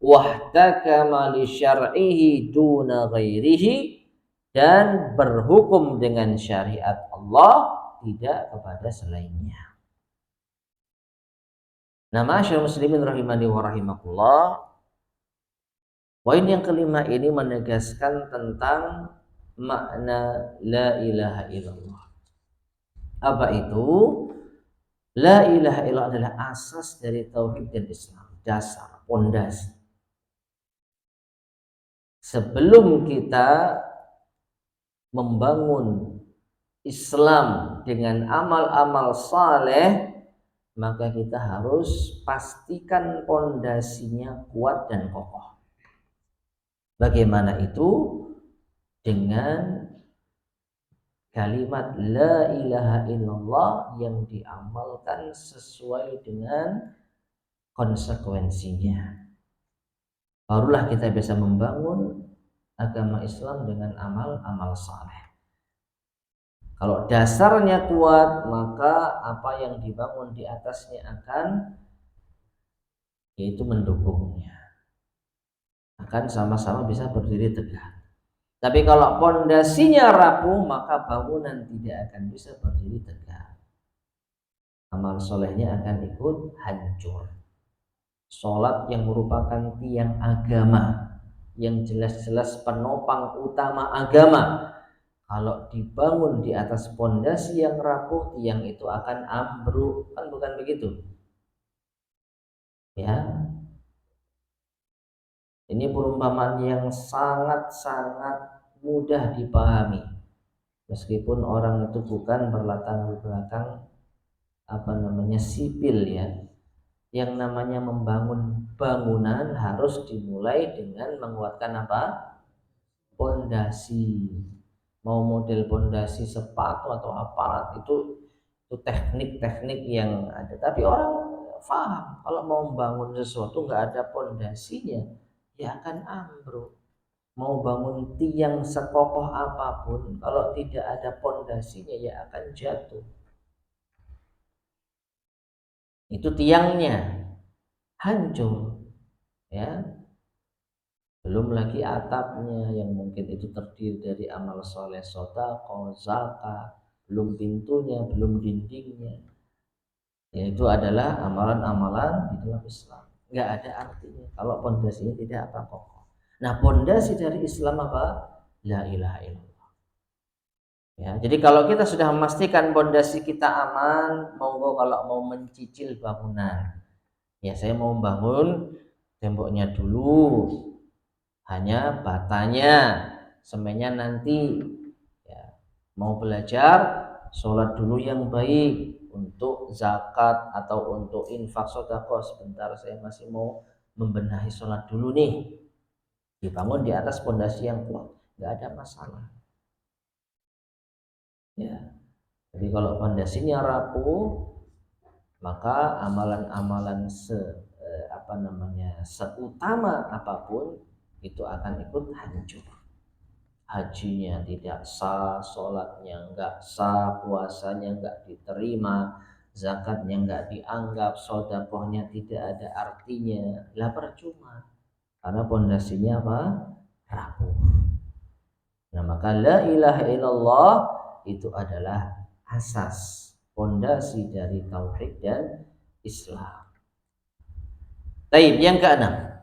wahtakama li syar'ihi duna ghairihi, dan berhukum dengan syariat Allah tidak kepada selainnya. Nah, ma'asyiral muslimin rahimani wa rahimakumullah, poin yang kelima ini menegaskan tentang makna la ilaha illallah. Apa itu? La ilaha illallah adalah asas dari tauhid dan Islam, dasar, pondasi. Sebelum kita membangun Islam dengan amal-amal saleh, maka kita harus pastikan pondasinya kuat dan kokoh. Bagaimana itu? Dengan kalimat la ilaha illallah yang diamalkan sesuai dengan konsekuensinya. Barulah kita bisa membangun agama Islam dengan amal-amal saleh. Kalau dasarnya kuat, maka apa yang dibangun di atasnya akan yaitu mendukungnya. Akan sama-sama bisa berdiri tegak. Tapi kalau pondasinya rapuh, maka bangunan tidak akan bisa berdiri tegak. Amal solehnya akan ikut hancur. Sholat yang merupakan tiang agama, yang jelas-jelas penopang utama agama, kalau dibangun di atas pondasi yang rapuh, tiang itu akan ambruk. Kan bukan begitu? Ya. Ini perumpamaan yang sangat-sangat mudah dipahami. Meskipun orang itu bukan berlatar belakang sipil ya. Yang namanya membangun bangunan harus dimulai dengan menguatkan pondasi. Mau model pondasi sepatu atau aparat itu teknik-teknik yang ada. Tapi orang paham kalau mau membangun sesuatu nggak ada pondasinya, ya akan ambruk. Mau bangun tiang sekokoh apapun, kalau tidak ada pondasinya ya akan jatuh. Itu tiangnya hancur, ya. Belum lagi atapnya yang mungkin itu terdiri dari amal soleh, sedekah, zakat, belum pintunya, belum dindingnya. Yaitu adalah amalan-amalan di dalam Islam. Nggak ada artinya kalau pondasinya tidak kokoh. Nah, pondasi dari Islam apa? La ilaha illallah. Ya, jadi kalau kita sudah memastikan pondasi kita aman, monggo kalau mau mencicil bangunan. Ya, saya mau bangun temboknya dulu, hanya batanya, semennya nanti. Ya, mau belajar, sholat dulu yang baik, untuk zakat atau untuk infak sedekah, sebentar saya masih mau membenahi sholat dulu nih, dibangun di atas pondasi yang kuat, nggak ada masalah. Ya, jadi kalau pondasinya rapuh, maka amalan-amalan seutama apapun itu akan ikut hancur. Hajinya tidak sah, sholatnya nggak sah, puasanya nggak diterima, zakatnya nggak dianggap, sedekahnya tidak ada artinya, lah percuma. Karena pondasinya apa? Rapuh. Nah, maka la ilaha illallah itu adalah asas, pondasi dari tauhid dan Islam. Baik, yang keenam.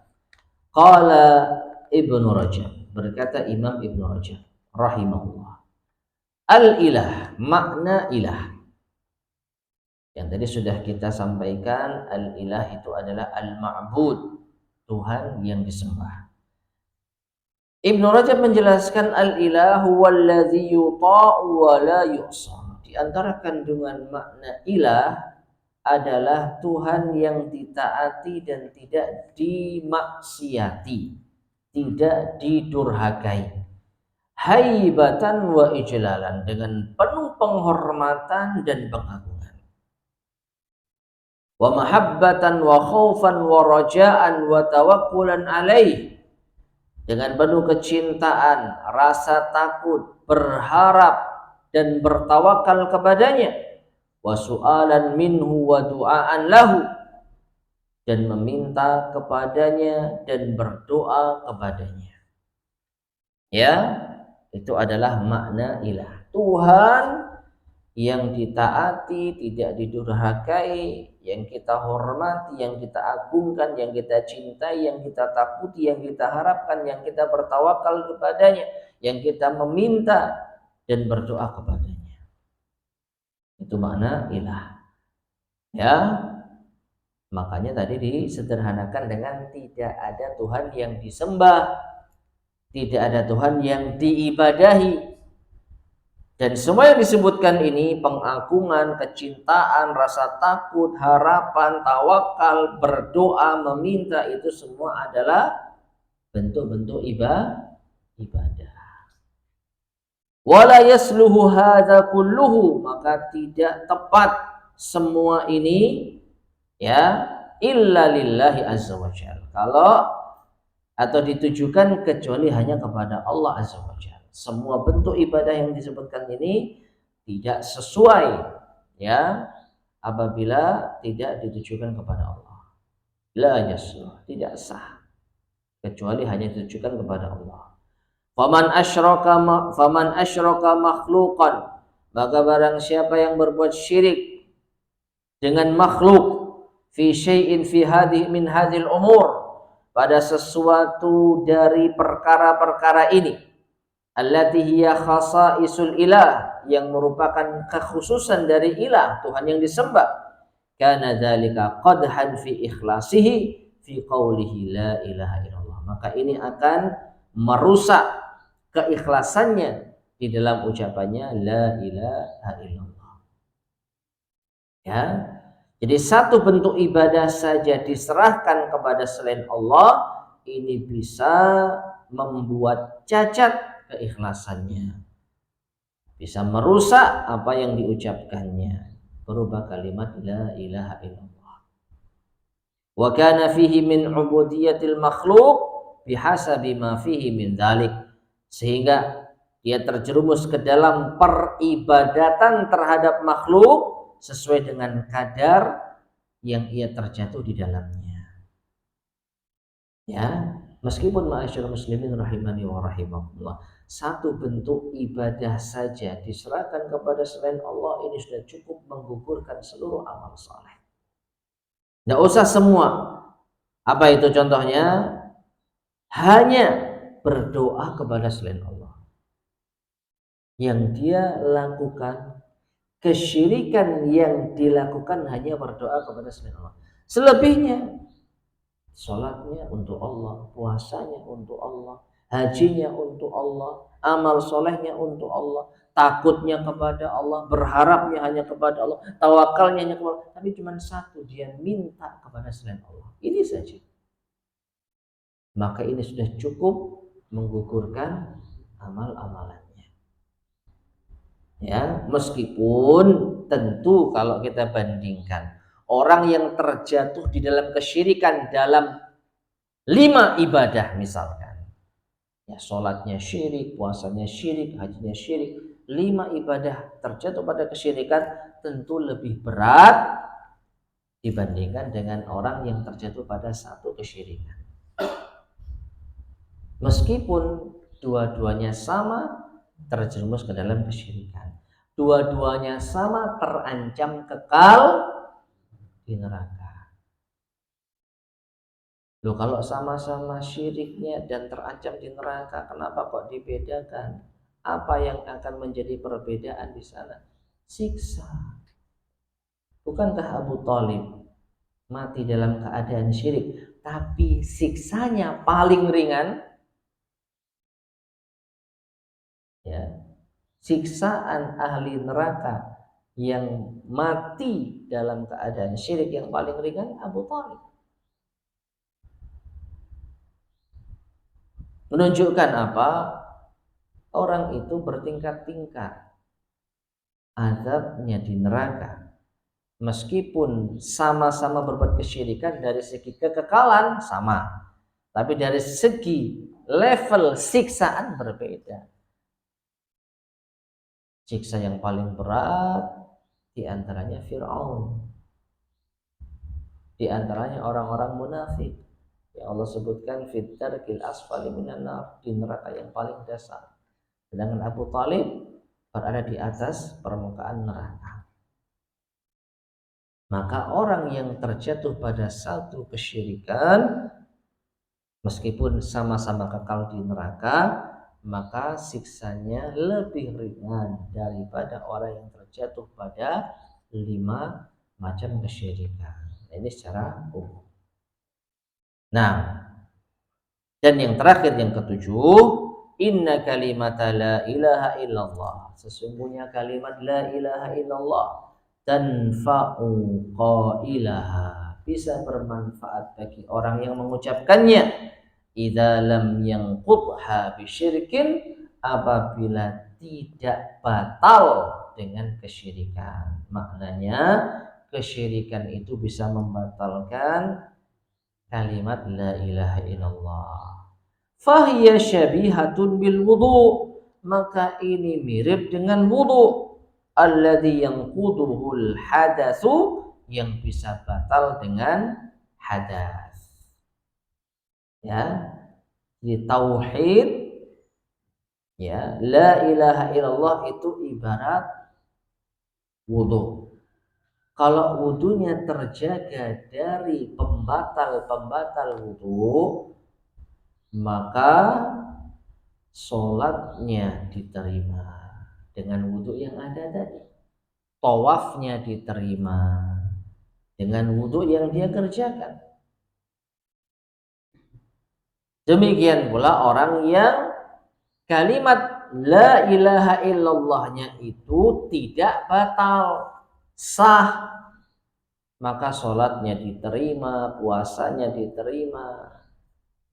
Qala Ibnu Rajab, berkata Imam Ibnu Rajab rahimahullah. Al-ilah, makna ilah. Yang tadi sudah kita sampaikan, al-ilah itu adalah al-ma'bud, Tuhan yang disembah. Ibnu Rajab menjelaskan al-ilah huwallazi yuta'u wa la yu'sa. Di antara kandungan makna ilah adalah Tuhan yang ditaati dan tidak dimaksiati, tidak didurhakai. Haibatan wa ijlalan, dengan penuh penghormatan dan pengagungan. Wa mahabbatan wa khaufan wa rajaan wa tawakkulan alaih, dengan penuh kecintaan, rasa takut, berharap dan bertawakal kepadanya. Wa su'alan minhu wa du'aan lahu, dan meminta kepadanya dan berdoa kepadanya. Ya, itu adalah makna ilah. Tuhan yang ditaati, tidak didurhakai, yang kita hormati, yang kita agungkan, yang kita cintai, yang kita takuti, yang kita harapkan, yang kita bertawakal kepadanya, yang kita meminta dan berdoa kepadanya. Itu makna ilah. Ya, makanya tadi disederhanakan dengan tidak ada Tuhan yang disembah, tidak ada Tuhan yang diibadahi. Dan semua yang disebutkan ini, pengagungan, kecintaan, rasa takut, harapan, tawakal, berdoa, meminta, itu semua adalah bentuk-bentuk ibadah. Wala yasluhu hadza kulluhu, maka tidak tepat semua ini ya illa lillahi azza wajalla, kalau atau ditujukan kecuali hanya kepada Allah azza wajalla. Semua bentuk ibadah yang disebutkan ini tidak sesuai ya apabila tidak ditujukan kepada Allah. La yasluh, tidak sah kecuali hanya ditujukan kepada Allah. Faman asyraka makhluqan, maka barang siapa yang berbuat syirik dengan makhluk fi syai'in fi hadhihi min hadhil umur, pada sesuatu dari perkara-perkara ini, allati hiya khasaisul ilah, yang merupakan kekhususan dari ilah, Tuhan yang disembah, kana dzalika qadhan fi ikhlasihi fi qaulihi la ilaha illallah, maka ini akan merusak keikhlasannya di dalam ucapannya la ilaha illallah. Ya, jadi satu bentuk ibadah saja diserahkan kepada selain Allah, ini bisa membuat cacat keikhlasannya, bisa merusak apa yang diucapkannya, berubah kalimat la ilaha illallah. Wa kana fihi min ubudiyatil makhluk bihasabi ma fihi min dzalik, sehingga dia terjerumus ke dalam peribadatan terhadap makhluk sesuai dengan kadar yang ia terjatuh di dalamnya. Ya, meskipun ma'asyiral muslimin rahimani wa rahimakumullah, satu bentuk ibadah saja diserahkan kepada selain Allah, ini sudah cukup menggugurkan seluruh amal saleh. Nggak usah semua. Apa itu contohnya? Hanya berdoa kepada selain Allah. Yang dia lakukan, kesyirikan yang dilakukan hanya berdoa kepada selain Allah. Selebihnya, sholatnya untuk Allah, puasanya untuk Allah, hajinya untuk Allah, amal solehnya untuk Allah, takutnya kepada Allah, berharapnya hanya kepada Allah, tawakalnya hanya kepada Allah, tapi cuma satu, dia minta kepada selain Allah. Ini saja. Maka ini sudah cukup menggugurkan amal-amalannya. Ya, meskipun tentu kalau kita bandingkan orang yang terjatuh di dalam kesyirikan dalam 5 ibadah misalkan, ya sholatnya syirik, puasanya syirik, hajinya syirik, 5 ibadah terjatuh pada kesyirikan tentu lebih berat dibandingkan dengan orang yang terjatuh pada satu kesyirikan. Meskipun dua-duanya sama terjerumus ke dalam kesyirikan, dua-duanya sama terancam kekal di neraka. Loh, kalau sama-sama syiriknya dan terancam di neraka, kenapa kok dibedakan? Apa yang akan menjadi perbedaan di sana? Siksa. Bukankah Abu Thalib mati dalam keadaan syirik, tapi siksanya paling ringan? Ya, siksaan ahli neraka yang mati dalam keadaan syirik yang paling ringan Abu Thalib. Menunjukkan apa? Orang itu bertingkat-tingkat azabnya di neraka. Meskipun sama-sama berbuat kesyirikan dari segi kekekalan sama, tapi dari segi level siksaan berbeda. Siksa yang paling berat di antaranya Fir'aun, di antaranya orang-orang munafik yang Allah sebutkan fit darkil asfali minan nar, di neraka yang paling dasar. Sedangkan Abu Thalib berada di atas permukaan neraka. Maka orang yang terjatuh pada satu kesyirikan, meskipun sama-sama kekal di neraka, maka siksanya lebih ringan daripada orang yang terjatuh pada 5 macam kesyirikan. Ini secara umum. Nah, dan yang terakhir, yang ketujuh, inna kalimata la ilaha illallah, sesungguhnya kalimat la ilaha illallah tanfa'u qailaha, bisa bermanfaat bagi orang yang mengucapkannya, idza lam yanqudha bisyirkin, apabila tidak batal dengan kesyirikan. Maknanya kesyirikan itu bisa membatalkan kalimat la ilaha illallah. Fahiya syabihatun bil wudu, maka ini mirip dengan wudu, alladzi yanquduhul hadatsu, yang bisa batal dengan hadas. Ya, di tauhid, ya, la ilaha illallah itu ibarat wudu. Kalau wudunya terjaga dari pembatal-pembatal wudu, maka sholatnya diterima dengan wudu yang ada tadi, tawafnya diterima dengan wudu yang dia kerjakan. Demikian pula orang yang kalimat la ilaha illallahnya itu tidak batal, sah, maka sholatnya diterima, puasanya diterima,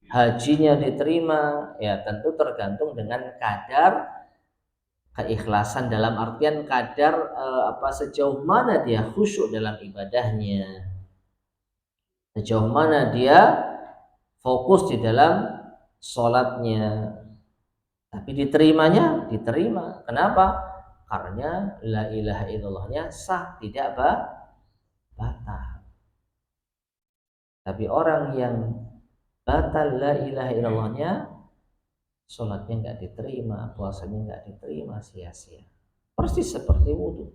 hajinya diterima. Ya tentu tergantung dengan kadar keikhlasan, dalam artian kadar sejauh mana dia khusyuk dalam ibadahnya, sejauh mana dia fokus di dalam sholatnya. Tapi diterimanya diterima. Kenapa? Karena la ilaha illallahnya sah, tidak batal. Tapi orang yang batal la ilaha illallahnya, sholatnya nggak diterima, puasanya nggak diterima, sia-sia. Persis seperti wudhu.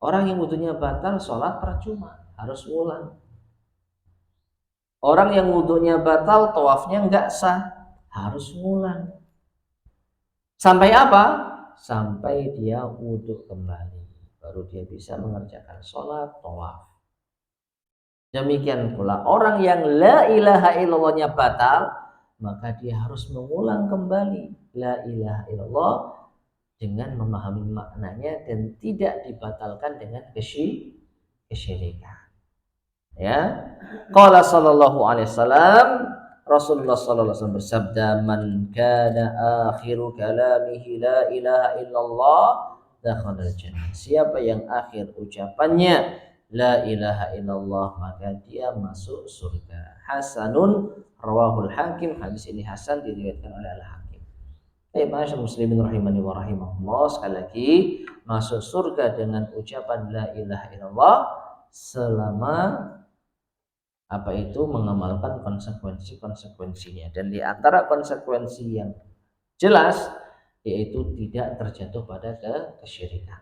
Orang yang wudhunya batal, sholat percuma, harus ulang. Orang yang wudhunya batal, tawafnya nggak sah, harus ngulang. Sampai apa? Sampai dia wudhu kembali, baru dia bisa mengerjakan sholat, tawaf. Demikian pula orang yang la ilaha illallahnya batal, maka dia harus mengulang kembali la ilaha illallah dengan memahami maknanya dan tidak dibatalkan dengan kesyirikan. Ya, qala sallallahu alaihi wasallam, Rasulullah sallallahu alaihi wasallam bersabda, man kana akhiru kalamihi la ilaha illallah dakhala jannah. Siapa yang akhir ucapannya la ilaha illallah maka dia masuk surga. Hasanun rawahul Hakim. Hadis ini hasan, diriwayatkan oleh Al-Hakim. Masyaallah muslimin rahimani wa rahimakumullah, sekali lagi masuk surga dengan ucapan la ilaha illallah selama apa itu mengamalkan konsekuensinya, dan di antara konsekuensi yang jelas yaitu tidak terjatuh pada kesyirikan.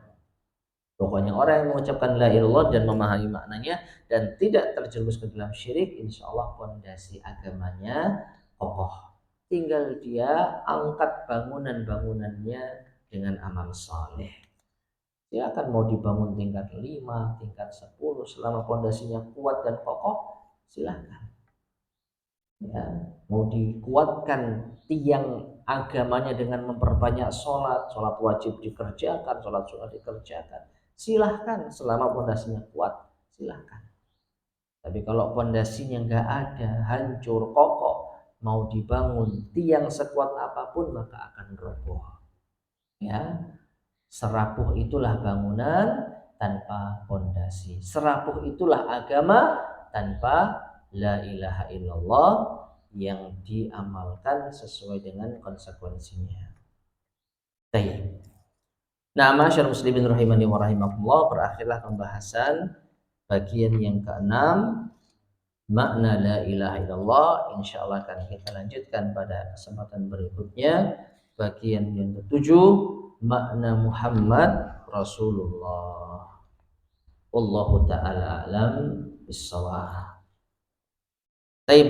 Pokoknya orang yang mengucapkan la ilaha illallah dan memahami maknanya dan tidak terjerumus ke dalam syirik, insya Allah fondasi agamanya kokoh. Tinggal dia angkat bangunan-bangunannya dengan amal saleh. Dia akan mau dibangun tingkat 5, tingkat 10, selama fondasinya kuat dan kokoh, silahkan. Ya, mau dikuatkan tiang agamanya dengan memperbanyak sholat wajib dikerjakan, sholat sunnah dikerjakan, silahkan selama fondasinya kuat, silahkan. Tapi kalau fondasinya nggak ada, hancur kokoh, mau dibangun tiang sekuat apapun maka akan roboh. Ya, serapuh itulah bangunan tanpa fondasi. Serapuh itulah agama tanpa la ilaha illallah yang diamalkan sesuai dengan konsekuensinya. Baik. Nah, masyaallah muslimin rahimani wa rahimakumullah, berakhirlah pembahasan bagian yang ke-6 makna la ilaha illallah. Insyaallah akan kita lanjutkan pada kesempatan berikutnya bagian yang ke-7 makna Muhammad Rasulullah. Wallahu ta'ala a'lam bissawab. Baik.